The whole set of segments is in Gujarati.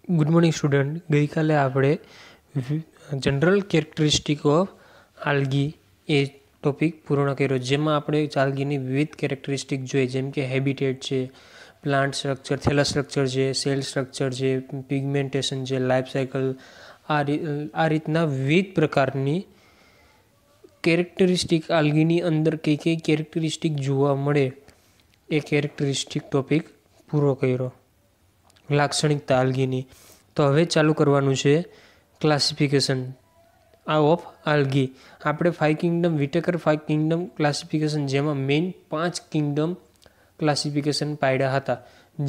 Good morning student. गई काले આપણે general characteristic of algae A topic પૂર્ણ કર્યો, જેમાં આપણે આલ્ગીની વિવિધ કેરેક્ટરિસ્ટિક જોઈએ, જેમ કે હેબિટેટ છે, પ્લાન્ટ સ્ટ્રક્ચર, થેલા સ્ટ્રક્ચર છે, સેલ સ્ટ્રક્ચર છે, પિગમેન્ટેશન છે, લાઈફ સાયકલ, આ રીતના વિવિધ પ્રકારની કેરેક્ટરિસ્ટિક આલ્ગીની અંદર કઈ કઈ કેરેક્ટરિસ્ટિક જોવા મળે એ કેરેક્ટરિસ્ટિક ટોપિક પૂરો કર્યો, લાક્ષણિકતા આલ્ગીની। તો હવે ચાલુ કરવાનું છે ક્લાસિફિકેશન ઓફ આલ્ગી। આપણે 5 કિંગડમ, વિટેકર 5 કિંગડમ ક્લાસિફિકેશન, જેમાં મેઇન 5 કિંગડમ ક્લાસિફિકેશન પાડ્યા હતા,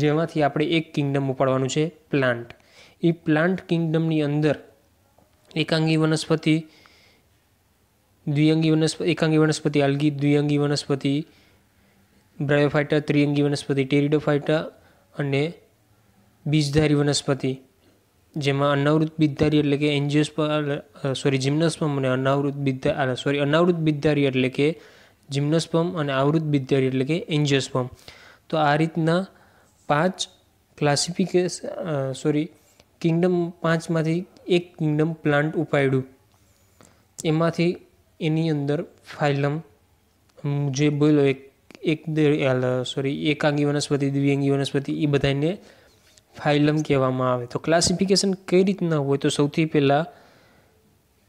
જેમાંથી આપણે એક કિંગડમ ઉપાડવાનું છે પ્લાન્ટ। એ પ્લાન્ટ કિંગડમની અંદર એકાંગી વનસ્પતિ, એકાંગી વનસ્પતિ આલ્ગી, દ્વિઅંગી વનસ્પતિ બ્રાયોફાઇટા, ત્રિઅંગી વનસ્પતિ ટેરિડોફાઇટા અને બીજધારી વનસ્પતિ, જેમાં અનાવૃત બીજધારી એટલે કે જિમ્નોસ્પર્મ અને અનાવૃત બીજધારી એટલે કે જિમ્નોસ્પર્મ અને આવૃત બીજધારી એટલે કે એન્જિયોસ્પર્મ। તો આ રીતના 5 કિંગડમ, 5માંથી એક કિંગડમ પ્લાન્ટ ઉપાડ્યું। એમાંથી એની અંદર ફાઇલમ જે બોલો એકાંગી વનસ્પતિ, દ્વિઅંગી વનસ્પતિ, એ બધાને ફાઇલમ કહેવામાં આવે। તો ક્લાસિફિકેશન કઈ રીતના હોય, તો સૌથી પહેલાં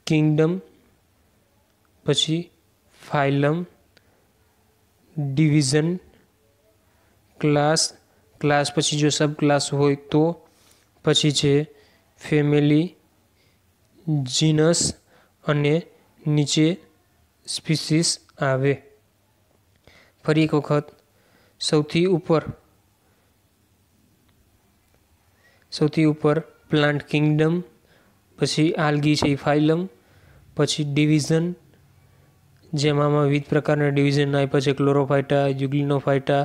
કિંગડમ, પછી ફાઇલમ, ડિવિઝન, ક્લાસ, ક્લાસ પછી જો સબ ક્લાસ હોય તો પછી છે ફેમિલી, જીનસ અને નીચે સ્પીસીસ આવે। ફરી એક વખત, સૌથી ઉપર પ્લાન્ટ કિંગડમ, પછી આલ્ગી છે ફાઇલમ, પછી ડિવિઝન, જેમાં વિવિધ પ્રકારના ડિવિઝન આપ્યા છે, ક્લોરોફાઇટા, યુગ્લિનોફાઇટા,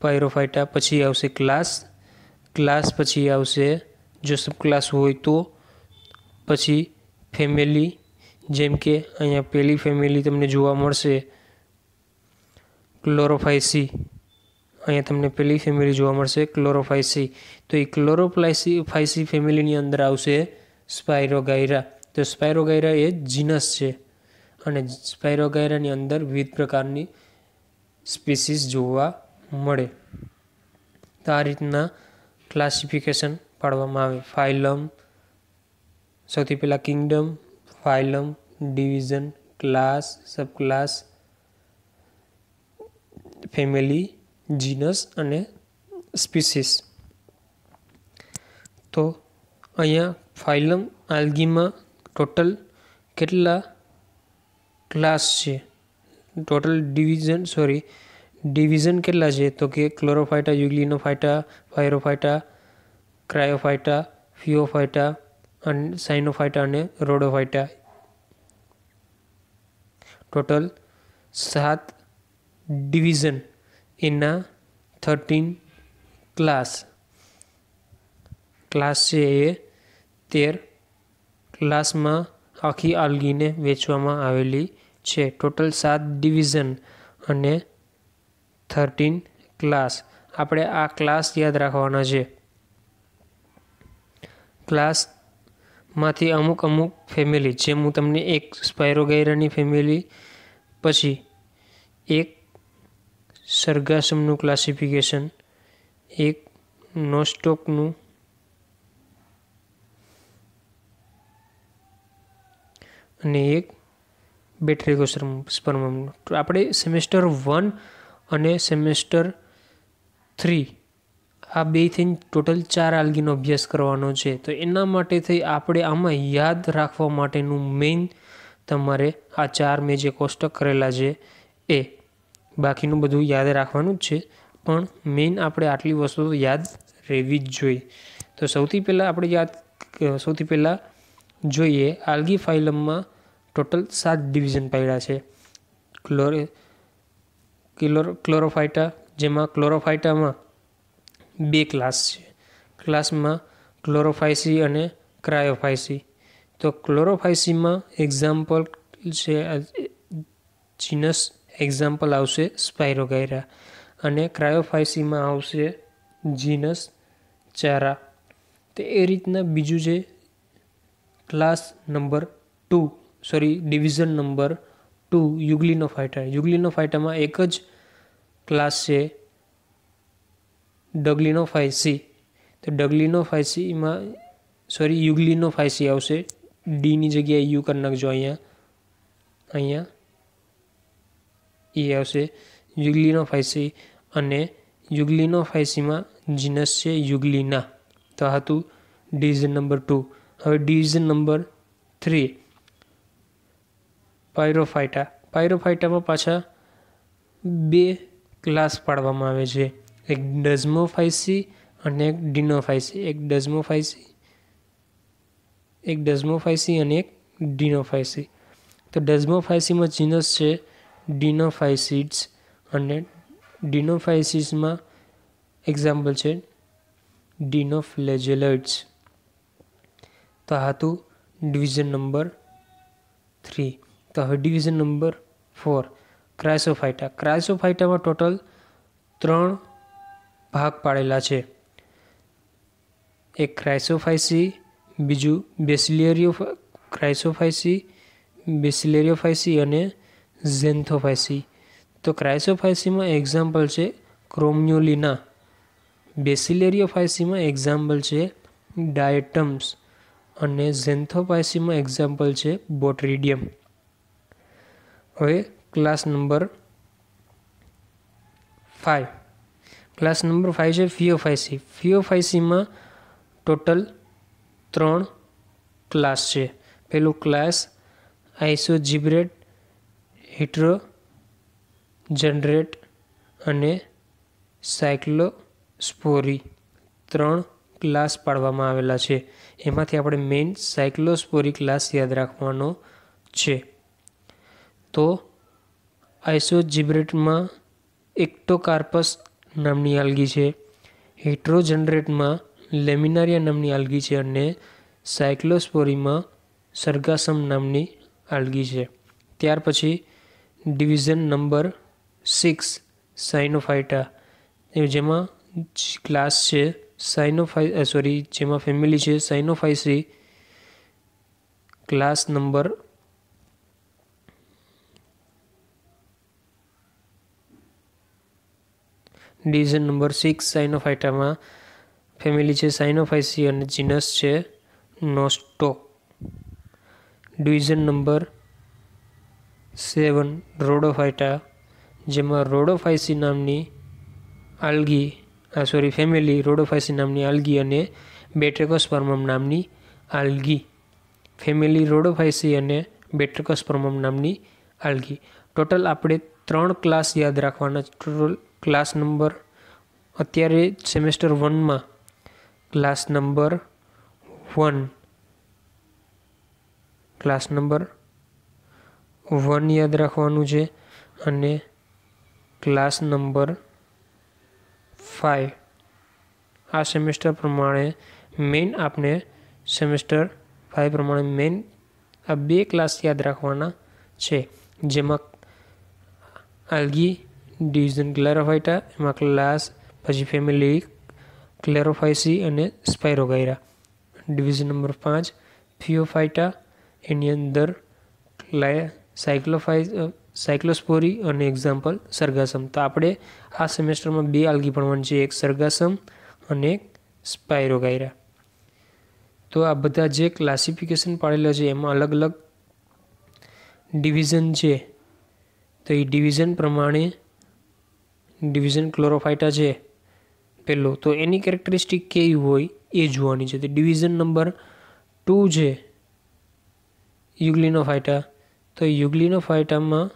પાયરોફાઇટા। પછી આવશે ક્લાસ, ક્લાસ પછી આવશે જો સબ ક્લાસ હોય તો પછી ફેમિલી, જેમ કે અહીંયા પહેલી ફેમિલી તમને જોવા મળશે ક્લોરોફાઇસી, અહીંયા તમને પહેલી ફેમિલી જોવા મળશે ક્લોરોફાઇસી। તો એ ક્લોરોફાઇસી ફેમિલીની અંદર આવશે સ્પાયરોગાયરા। તો સ્પાયરોગાયરા એ જીનસ છે અને સ્પાયરોગાયરાની અંદર વિવિધ પ્રકારની સ્પીસીસ જોવા મળે। તો આ રીતના ક્લાસિફિકેશન પાડવામાં આવે। ફાઇલમ, સૌથી પહેલાં kingdom, phylum, division, class, subclass, family, genus અને સ્પીસીસ। તો અહીંયા ફાઇલમ આલ્ગીમાં ટોટલ કેટલા ક્લાસ છે, ટોટલ ડિવિઝન કેટલા છે, તો કે ક્લોરોફાઇટા, યુગ્લિનોફાઇટા, પાયરોફાઇટા, ક્રાયોફાઇટા, ફિયોફાઇટા, સાઇનોફાઇટા અને રોડોફાઇટા, ટોટલ 7 ડિવિઝન, એના 13 ક્લાસ છે એ 13 ક્લાસમાં આખી આલ્ગીને વહેંચવામાં આવેલી છે। ટોટલ 7 ડિવિઝન અને 13 ક્લાસ। આપણે આ ક્લાસ યાદ રાખવાના છે। ક્લાસમાંથી અમુક ફેમિલી, જેમ હું તમને એક સ્પાયરોગાયરાની ફેમિલી, પછી એક સરગાસમનું ક્લાસિફિકેશન, એક નોસ્ટોકનું, અને એક બેટ્રિકોસ્પર્મમનું। તો આપણે સેમેસ્ટર 1 અને સેમેસ્ટર 3 આ બે થઈને ટોટલ 4 આલ્ગીનો અભ્યાસ કરવાનો છે। તો એના માટે થઈ આપણે આમાં યાદ રાખવા માટેનું મેઇન તમારે આ 4 મેં જે કોષ્ટક કરેલા છે એ, બાકીનું બધું યાદ રાખવાનું જ છે, પણ મેઇન આપણે આટલી વસ્તુ યાદ રહેવી જ જોઈએ। તો સૌથી પહેલાં જોઈએ આલ્ગી ફાઇલમમાં ટોટલ 7 ડિવિઝન પાડ્યા છે। ક્લોરોફાઇટા, જેમાં ક્લોરોફાઇટામાં 2 ક્લાસ છે, ક્લાસમાં ક્લોરોફાઇસી અને ક્રાયોફાઇસી। તો ક્લોરોફાઇસીમાં એક્ઝામ્પલ છે જીનસ, એક્ઝામ્પલ આવશે સ્પાયરોગાયરા, અને ક્રાયોફાઇસીમાં આવશે જીનસ ચારા। तो ए रीतना बीजू जे class number 2 sorry division number 2 Euglenophyta. Euglenophyta में एक ज क्लास है डग्लिनोफाइसी। तो डग्लिनोफाइसी में सॉरी युग्लिनोफाइसी आवशे। डी नी जगह यू कर नाखजो। अहींया अहींया ए आवशे युग्लिनोफाइसी। अने युग्लिनोफाइसी में जीनस है युग्लिना। तो आ हतुं डिविजन नंबर 2। हवे डिविजन नंबर 3 पायरोफाइटा। पायरोफाइटा में पाछा बे क्लास पाडवामां आवे छे, एक डज़्मोफाइसी अने एक डिनोफाइसी। एक डज़्मोफाइसी अने एक डिनोफाइसी। तो डज़्मोफाइसी में जीनस है डिनोफाइसिड्स अने डिनोफाइसिस में एक्जाम्पल है डिनोफ्लेजेलोइड्स। तो आ हतुं डिविजन नंबर 3। तो हवे डिविजन नंबर 4 क्राइसोफाइटा। क्राइसोफाइटा में टोटल 3 भाग पाड़ेला छे। एक क्राइसोफाइसी, बीजू बेसिलेरियोफाइसी अने ज़ेन्थोफाइसी। तो क्राइसोफाइसी में एक्जाम्पल है क्रोम्युलिना। बेसिलेरियोफाइसी में एक्जाम्पल है डायटम्स अने ज़ेन्थोफाइसी में एक्जाम्पल है बोट्रिडियम। हवे क्लास नंबर 5। क्लास नंबर 5 है फियोफाइसी। फियोफाइसी में टोटल 3 क्लास है। पहलू क्लास आइसोजिब्रेट, हेट्रोजनरेट अने साइक्लोस्पोरी 3 क्लास पाडवामां आवेला छे। एमांथी आपणे मेन साइक्लोस्पोरी क्लास याद राखवानो छे। तो आइसोजिब्रेट में एक्टोकार्पस नामनी आल्गी है। हेट्रोजनरेट में लेमिनारिया नामनी आल्गी है अने साइक्लोस्पोरी में सरगासम नामनी आल्गी है। त्यार पछी डिविजन नंबर 6 साइनोफाइटा। जेमां क्लास है जेमां फेमिली है Cyanophyceae. Class number division number 6 साइनोफाइटा में फेमिली है साइनोफाइसी और जीनस है नोस्टोक। Division number 7 Rhodophyta. जेमां रोडोफाइसी नामनी आल्गी फेमिली रोडोफाइसी नामनी आल्गी अने बेट्रिकोस्पर्मम नामनी आल्गी। फेमिली रोडोफाइसी अने बेट्रिकोस्पर्मम नामनी आल्गी। टोटल आपणे 3 क्लास याद राखवाना। टोटल क्लास नंबर अत्यारे सेमेस्टर 1 में क्लास नंबर 1 याद राखवानुं छे अने क्लास नंबर 5 आ सेमेस्टर प्रमाणे मेन आपने सेमेस्टर 5 प्रमाणे मेन आ 2 क्लास याद राखवाना छे। जेमां आल्गी डिविजन क्लेरोफाइटा एमां क्लास पछी फेमिली क्लेरोफाइसी अने स्पायरोगाइरा। डिविजन नंबर 5 फियोफाइटा एनी अंदर साइक्लोस्पोरी अने एक्जाम्पल सरगासम। तो आपणे आ सेमेस्टर में 2 आल्गी भणवानी छे, एक सरगासम अने एक स्पायरोगाइरा। तो आ बधा जे क्लासिफिकेशन पाडेला छे एमां अलग अलग डिविजन छे। तो ये डिविजन प्रमाणे डिविजन क्लोरोफाइटा है पहलो, तो एनी कैरेक्टरिस्टिक केवी होय ए जोवानी छे। तो डिविजन नंबर 2 है युग्लिनोफाइटा। तो युग्लिनोफाइटा में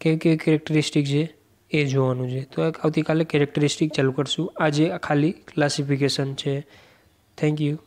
केवी कैरेक्टरिस्टिक है ए जोवानुं छे। तो आवतीकाले कैरेक्टरिस्टिक चालू करशुं। आज खाली क्लासिफिकेशन है। Thank you.